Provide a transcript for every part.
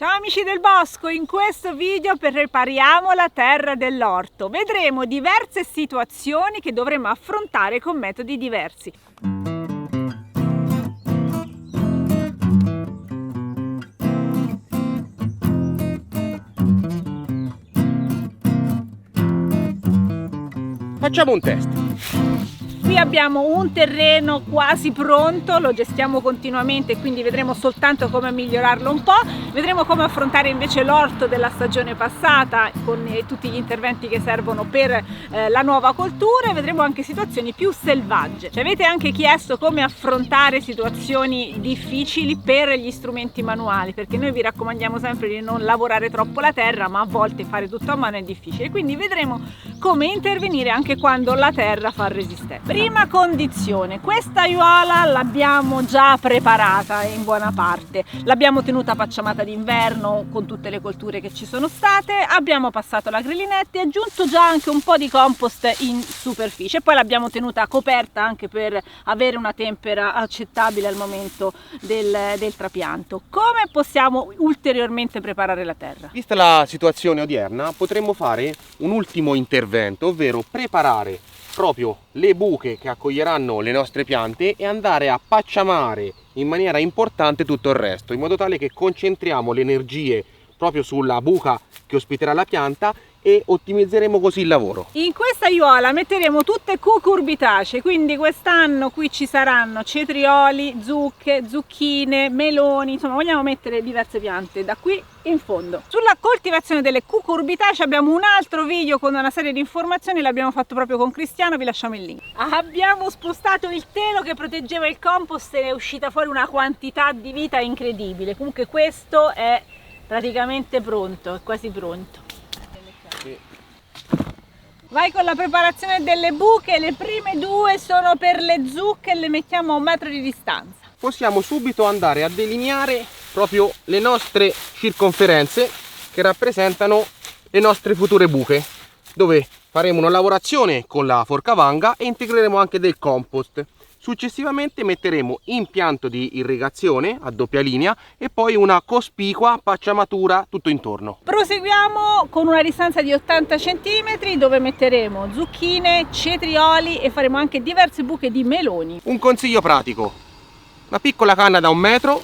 Ciao amici del bosco, in questo video prepariamo la terra dell'orto. Vedremo diverse situazioni che dovremo affrontare con metodi diversi. Facciamo un test. Qui abbiamo un terreno quasi pronto, lo gestiamo continuamente, quindi vedremo soltanto come migliorarlo un po', vedremo come affrontare invece l'orto della stagione passata con tutti gli interventi che servono per la nuova coltura, e vedremo anche situazioni più selvagge. Ci avete anche chiesto come affrontare situazioni difficili per gli strumenti manuali, perché noi vi raccomandiamo sempre di non lavorare troppo la terra, ma a volte fare tutto a mano è difficile, quindi vedremo come intervenire anche quando la terra fa resistenza. Prima condizione, questa aiuola l'abbiamo già preparata in buona parte, l'abbiamo tenuta pacciamata d'inverno con tutte le colture che ci sono state, abbiamo passato la grillinetta e aggiunto già anche un po' di compost in superficie, poi l'abbiamo tenuta coperta anche per avere una tempera accettabile al momento del trapianto. Come possiamo ulteriormente preparare la terra? Vista la situazione odierna, potremmo fare un ultimo intervento, ovvero preparare proprio le buche che accoglieranno le nostre piante e andare a pacciamare in maniera importante tutto il resto, in modo tale che concentriamo le energie proprio sulla buca che ospiterà la pianta e ottimizzeremo così il lavoro. In questa aiuola metteremo tutte cucurbitacee, quindi quest'anno qui ci saranno cetrioli, zucche, zucchine, meloni, insomma vogliamo mettere diverse piante da qui in fondo. Sulla coltivazione delle cucurbitacee abbiamo un altro video con una serie di informazioni, l'abbiamo fatto proprio con Cristiano, vi lasciamo il link. Abbiamo spostato il telo che proteggeva il compost e è uscita fuori una quantità di vita incredibile. Comunque questo è praticamente pronto, è quasi pronto. Vai con la preparazione delle buche, le prime due sono per le zucche e le mettiamo a 1 metro di distanza. Possiamo subito andare a delineare proprio le nostre circonferenze che rappresentano le nostre future buche, dove faremo una lavorazione con la forcavanga e integreremo anche del compost. Successivamente metteremo impianto di irrigazione a doppia linea e poi una cospicua pacciamatura tutto intorno. Proseguiamo con una distanza di 80 cm dove metteremo zucchine, cetrioli e faremo anche diverse buche di meloni. Un consiglio pratico: una piccola canna da 1 metro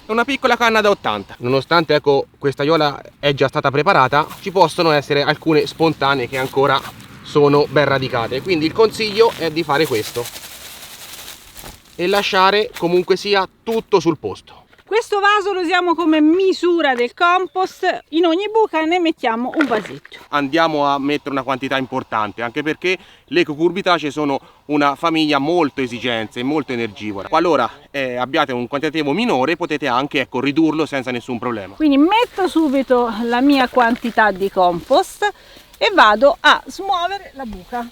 e una piccola canna da 80. Nonostante questa aiuola è già stata preparata, ci possono essere alcune spontanee che ancora sono ben radicate, quindi il consiglio è di fare questo e lasciare comunque sia tutto sul posto. Questo vaso lo usiamo come misura del compost, in ogni buca ne mettiamo un vasetto. Andiamo a mettere una quantità importante, anche perché le cucurbitacee sono una famiglia molto esigente e molto energivora. Qualora abbiate un quantitativo minore potete anche ridurlo senza nessun problema. Quindi metto subito la mia quantità di compost e vado a smuovere la buca.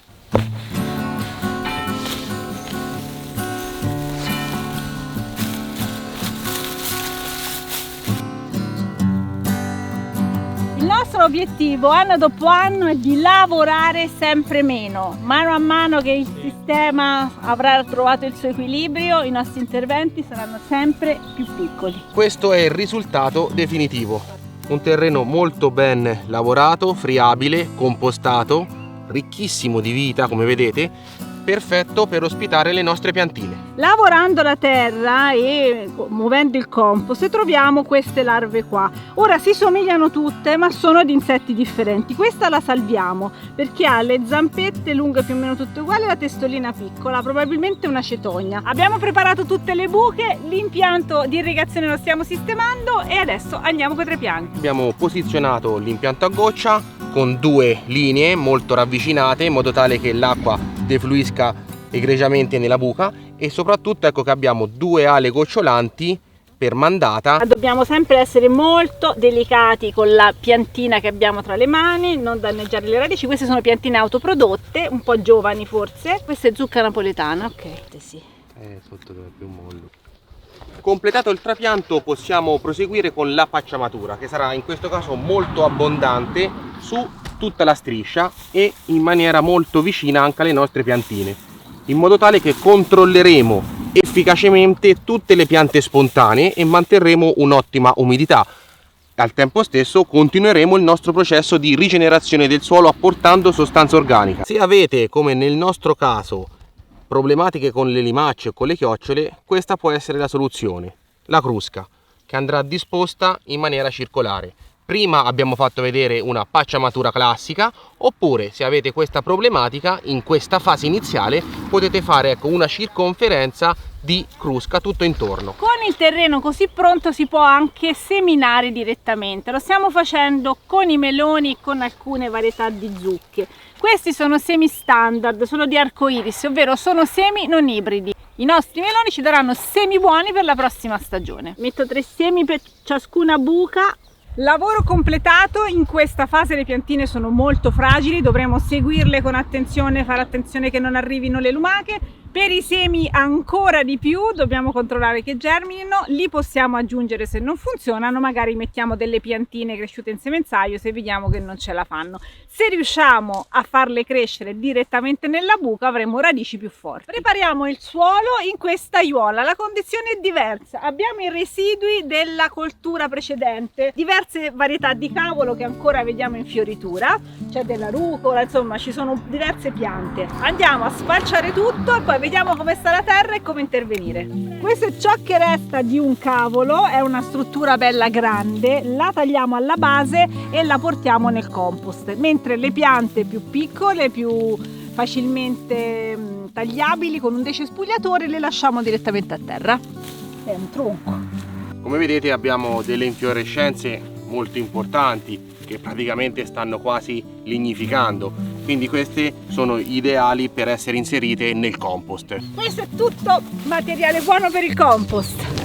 Il nostro obiettivo anno dopo anno è di lavorare sempre meno. Mano a mano che il sistema avrà trovato il suo equilibrio, i nostri interventi saranno sempre più piccoli. Questo è il risultato definitivo. Un terreno molto ben lavorato, friabile, compostato, ricchissimo di vita come vedete, perfetto per ospitare le nostre piantine. Lavorando la terra e muovendo il compost troviamo queste larve qua. Ora si somigliano tutte ma sono di insetti differenti. Questa la salviamo perché ha le zampette lunghe più o meno tutte uguali, la testolina piccola, probabilmente una cetogna. Abbiamo preparato tutte le buche, l'impianto di irrigazione lo stiamo sistemando e adesso andiamo con i trapianti. Abbiamo posizionato l'impianto a goccia con 2 linee molto ravvicinate in modo tale che l'acqua defluisca egregiamente nella buca e soprattutto che abbiamo 2 ale gocciolanti per mandata. Dobbiamo sempre essere molto delicati con la piantina che abbiamo tra le mani, non danneggiare le radici. Queste sono piantine autoprodotte, un po' giovani forse. Questa è zucca napoletana, ok. Sì. Sotto dove più mollo. Completato il trapianto possiamo proseguire con la pacciamatura, che sarà in questo caso molto abbondante su tutta la striscia e in maniera molto vicina anche alle nostre piantine, in modo tale che controlleremo efficacemente tutte le piante spontanee e manterremo un'ottima umidità. al tempo stesso continueremo il nostro processo di rigenerazione del suolo apportando sostanza organica. Se avete, come nel nostro caso, problematiche con le limacce o con le chiocciole, questa può essere la soluzione, la crusca, che andrà disposta in maniera circolare. Prima abbiamo fatto vedere una pacciamatura classica, oppure se avete questa problematica in questa fase iniziale potete fare una circonferenza di crusca tutto intorno. Con il terreno così pronto si può anche seminare direttamente. Lo stiamo facendo con i meloni e con alcune varietà di zucche. Questi sono semi standard, sono di arcoiris, ovvero sono semi non ibridi. I nostri meloni ci daranno semi buoni per la prossima stagione. Metto 3 semi per ciascuna buca. Lavoro completato. In questa fase le piantine sono molto fragili, dovremo seguirle con attenzione, fare attenzione che non arrivino le lumache. Per i semi ancora di più, dobbiamo controllare che germinino, li possiamo aggiungere se non funzionano, magari mettiamo delle piantine cresciute in semenzaio se vediamo che non ce la fanno. Se riusciamo a farle crescere direttamente nella buca avremo radici più forti. Prepariamo il suolo in questa aiuola, la condizione è diversa, abbiamo i residui della coltura precedente, diverse varietà di cavolo che ancora vediamo in fioritura, c'è della rucola, insomma ci sono diverse piante. Andiamo a sfalciare tutto e poi vediamo come sta la terra e come intervenire. Questo è ciò che resta di un cavolo, è una struttura bella grande, la tagliamo alla base e la portiamo nel compost, mentre le piante più piccole, più facilmente tagliabili con un decespugliatore, le lasciamo direttamente a terra. È un tronco. Come vedete abbiamo delle infiorescenze molto importanti che praticamente stanno quasi lignificando, quindi queste sono ideali per essere inserite nel compost. Questo è tutto materiale buono per il compost.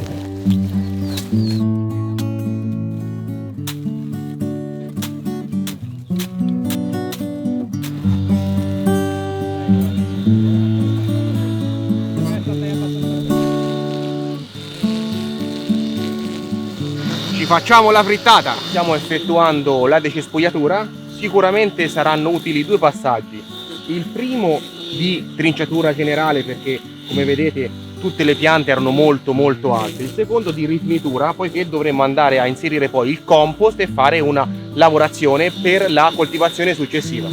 Facciamo la frittata, stiamo effettuando la decespugliatura, sicuramente saranno utili 2 passaggi. Il primo di trinciatura generale, perché come vedete tutte le piante erano molto alte, il secondo di rifinitura, poiché dovremo andare a inserire poi il compost e fare una lavorazione per la coltivazione successiva.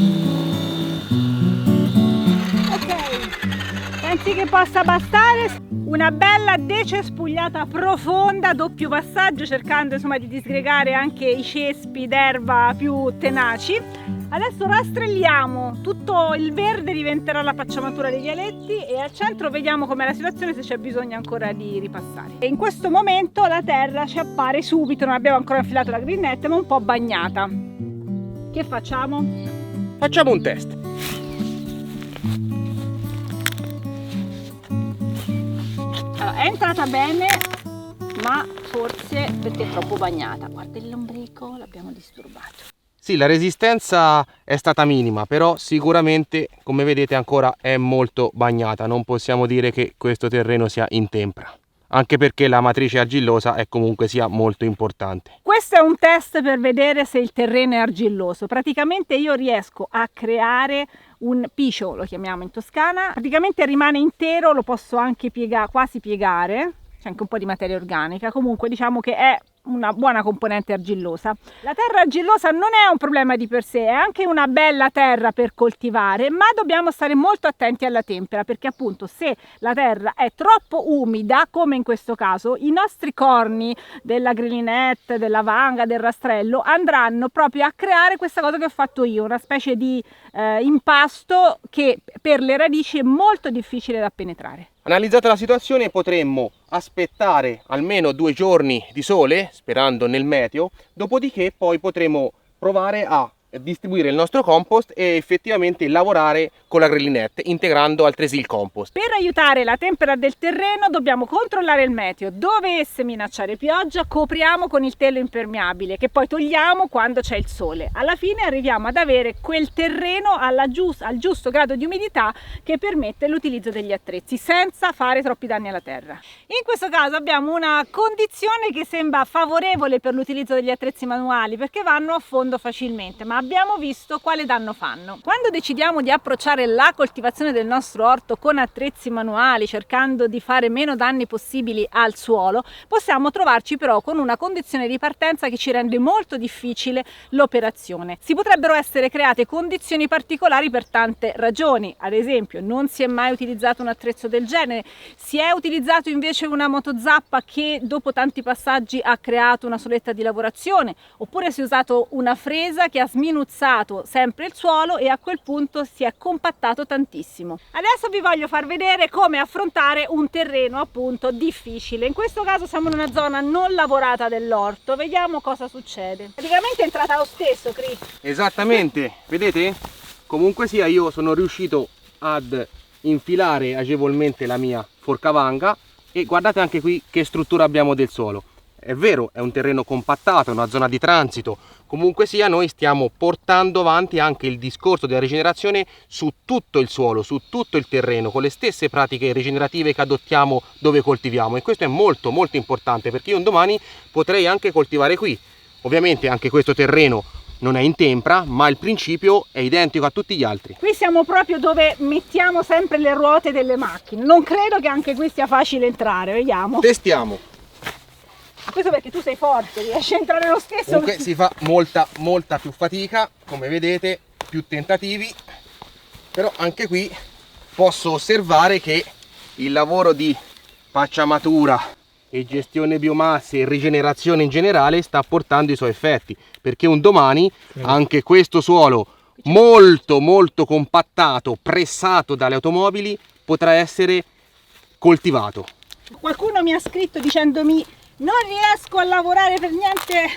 Ok, pensi che possa bastare? Una bella decespugliata profonda, doppio passaggio, cercando insomma di disgregare anche i cespi d'erba più tenaci. Adesso rastrelliamo, tutto il verde diventerà la pacciamatura dei vialetti e al centro vediamo com'è la situazione, se c'è bisogno ancora di ripassare. E in questo momento la terra ci appare subito, non abbiamo ancora infilato la grillinetta, ma un po' bagnata. Che facciamo? Facciamo un test. Allora, è entrata bene, ma forse perché è troppo bagnata. Guarda il lombrico, l'abbiamo disturbato. Sì, la resistenza è stata minima, però sicuramente, come vedete, ancora è molto bagnata. Non possiamo dire che questo terreno sia in tempera, anche perché la matrice argillosa è comunque sia molto importante. Questo è un test per vedere se il terreno è argilloso. Praticamente io riesco a creare un piscio, lo chiamiamo in Toscana, praticamente rimane intero, lo posso anche quasi piegare, c'è anche un po' di materia organica, comunque diciamo che è una buona componente argillosa. La terra argillosa non è un problema di per sé, è anche una bella terra per coltivare, ma dobbiamo stare molto attenti alla tempera, perché appunto se la terra è troppo umida, come in questo caso, i nostri corni della grillinette, della vanga, del rastrello andranno proprio a creare questa cosa che ho fatto io, una specie di impasto che per le radici è molto difficile da penetrare. Analizzata la situazione, potremmo aspettare almeno 2 giorni di sole, sperando nel meteo, dopodiché poi potremo provare a distribuire il nostro compost e effettivamente lavorare con la grillinette, integrando altresì il compost. Per aiutare la tempera del terreno dobbiamo controllare il meteo. Dovesse minacciare pioggia, copriamo con il telo impermeabile, che poi togliamo quando c'è il sole. Alla fine arriviamo ad avere quel terreno al giusto grado di umidità che permette l'utilizzo degli attrezzi senza fare troppi danni alla terra. In questo caso abbiamo una condizione che sembra favorevole per l'utilizzo degli attrezzi manuali, perché vanno a fondo facilmente, ma ma abbiamo visto quale danno fanno. Quando decidiamo di approcciare la coltivazione del nostro orto con attrezzi manuali, cercando di fare meno danni possibili al suolo, possiamo trovarci però con una condizione di partenza che ci rende molto difficile l'operazione. Si potrebbero essere create condizioni particolari per tante ragioni. Ad esempio, non si è mai utilizzato un attrezzo del genere, si è utilizzato invece una motozappa che dopo tanti passaggi ha creato una soletta di lavorazione, oppure si è usato una fresa che ha sminuzzato sempre il suolo e a quel punto si è compattato tantissimo. Adesso vi voglio far vedere come affrontare un terreno appunto difficile. In questo caso siamo in una zona non lavorata dell'orto, vediamo cosa succede. Praticamente è entrata lo stesso, Cri. Esattamente, vedete? Comunque sia, io sono riuscito ad infilare agevolmente la mia forcavanga e guardate anche qui che struttura abbiamo del suolo. È vero, è un terreno compattato, è una zona di transito, comunque sia noi stiamo portando avanti anche il discorso della rigenerazione su tutto il suolo, su tutto il terreno, con le stesse pratiche rigenerative che adottiamo dove coltiviamo, e questo è molto molto importante, perché io un domani potrei anche coltivare qui. Ovviamente anche questo terreno non è in tempra, ma il principio è identico a tutti gli altri. Qui siamo proprio dove mettiamo sempre le ruote delle macchine, non credo che anche qui sia facile entrare, vediamo. Testiamo. Questo perché tu sei forte, riesci a entrare lo stesso. Comunque si fa molta più fatica, come vedete, più tentativi, però anche qui posso osservare che il lavoro di pacciamatura e gestione biomasse e rigenerazione in generale sta portando i suoi effetti, perché un domani anche questo suolo molto compattato, pressato dalle automobili, potrà essere coltivato. Qualcuno mi ha scritto dicendomi: non riesco a lavorare per niente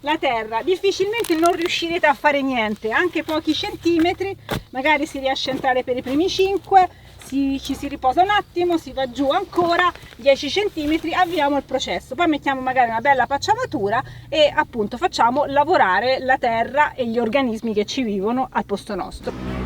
la terra. Difficilmente non riuscirete a fare niente, anche pochi centimetri, magari si riesce a entrare per i primi 5, ci si riposa un attimo, si va giù ancora 10 centimetri, avviamo il processo, poi mettiamo magari una bella pacciamatura e appunto facciamo lavorare la terra e gli organismi che ci vivono al posto nostro.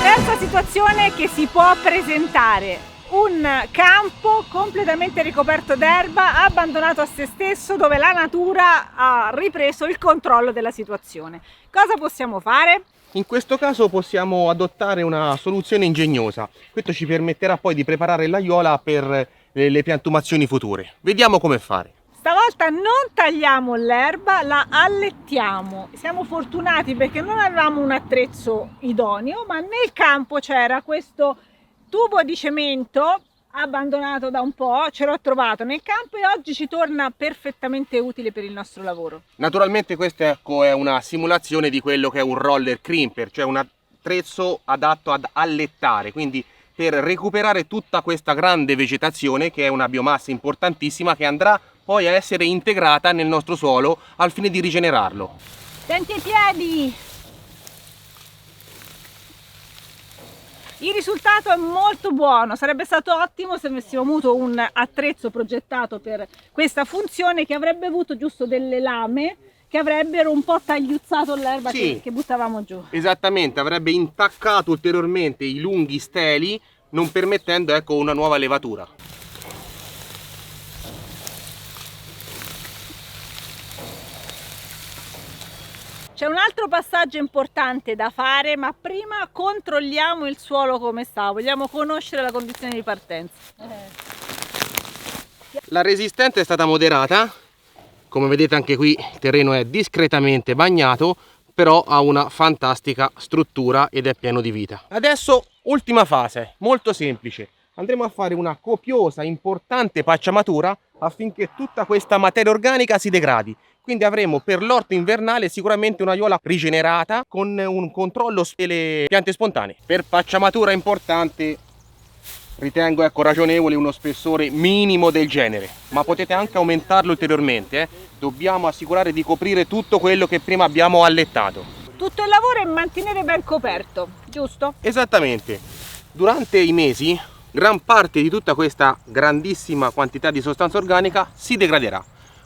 Terza situazione che si può presentare: un campo completamente ricoperto d'erba, abbandonato a se stesso, dove la natura ha ripreso il controllo della situazione. Cosa possiamo fare? In questo caso possiamo adottare una soluzione ingegnosa. Questo ci permetterà poi di preparare l'aiuola per le piantumazioni future. Vediamo come fare. Stavolta non tagliamo l'erba, la allettiamo. Siamo fortunati perché non avevamo un attrezzo idoneo, ma nel campo c'era questo tubo di cemento abbandonato da un po', ce l'ho trovato nel campo e oggi ci torna perfettamente utile per il nostro lavoro. Naturalmente questa è una simulazione di quello che è un roller crimper, cioè un attrezzo adatto ad allettare, quindi per recuperare tutta questa grande vegetazione che è una biomassa importantissima che andrà poi a essere integrata nel nostro suolo al fine di rigenerarlo. Senti i piedi! Il risultato è molto buono, sarebbe stato ottimo se avessimo avuto un attrezzo progettato per questa funzione che avrebbe avuto giusto delle lame che avrebbero un po' tagliuzzato l'erba che buttavamo giù. Esattamente, avrebbe intaccato ulteriormente i lunghi steli, non permettendo una nuova levatura. C'è un altro passaggio importante da fare, ma prima controlliamo il suolo come sta, vogliamo conoscere la condizione di partenza. La resistenza è stata moderata, come vedete anche qui il terreno è discretamente bagnato, però ha una fantastica struttura ed è pieno di vita. Adesso ultima fase, molto semplice, andremo a fare una copiosa, importante pacciamatura affinché tutta questa materia organica si degradi. Quindi avremo per l'orto invernale sicuramente un'aiuola rigenerata con un controllo delle piante spontanee. Per pacciamatura importante ritengo ragionevole uno spessore minimo del genere, ma potete anche aumentarlo ulteriormente. Dobbiamo assicurare di coprire tutto quello che prima abbiamo allettato. Tutto il lavoro è mantenere ben coperto, giusto? Esattamente. Durante i mesi gran parte di tutta questa grandissima quantità di sostanza organica si degraderà.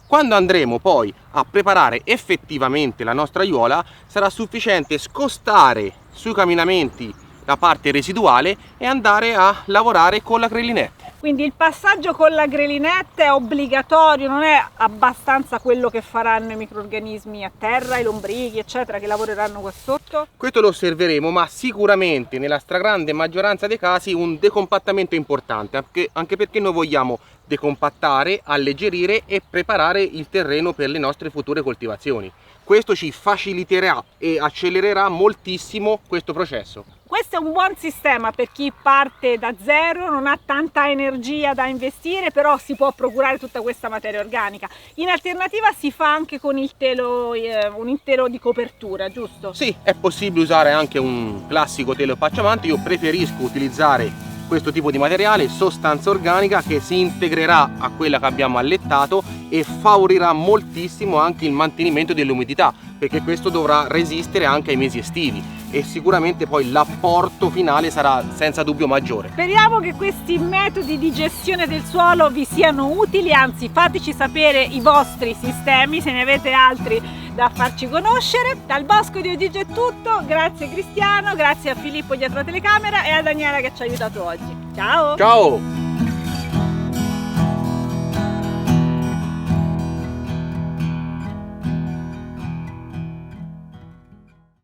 Quando andremo poi a preparare effettivamente la nostra aiuola, sarà sufficiente scostare sui camminamenti la parte residuale e andare a lavorare con la grillinette. Quindi il passaggio con la grelinette è obbligatorio, non è abbastanza quello che faranno i microrganismi a terra, i lombrichi eccetera che lavoreranno qua sotto? Questo lo osserveremo, ma sicuramente nella stragrande maggioranza dei casi un decompattamento importante, anche perché noi vogliamo decompattare, alleggerire e preparare il terreno per le nostre future coltivazioni. Questo ci faciliterà e accelererà moltissimo questo processo. Questo è un buon sistema per chi parte da zero, non ha tanta energia da investire, però si può procurare tutta questa materia organica. In alternativa si fa anche con il telo, un intero di copertura, giusto? Sì, è possibile usare anche un classico telo pacciamante. Io preferisco utilizzare questo tipo di materiale, sostanza organica, che si integrerà a quella che abbiamo allettato e favorirà moltissimo anche il mantenimento dell'umidità, perché questo dovrà resistere anche ai mesi estivi e sicuramente poi l'apporto finale sarà senza dubbio maggiore. Speriamo che questi metodi di gestione del suolo vi siano utili, anzi fateci sapere i vostri sistemi, se ne avete altri da farci conoscere. Dal bosco di Odigio è tutto, grazie Cristiano, grazie a Filippo dietro la telecamera e a Daniela che ci ha aiutato oggi. Ciao! Ciao!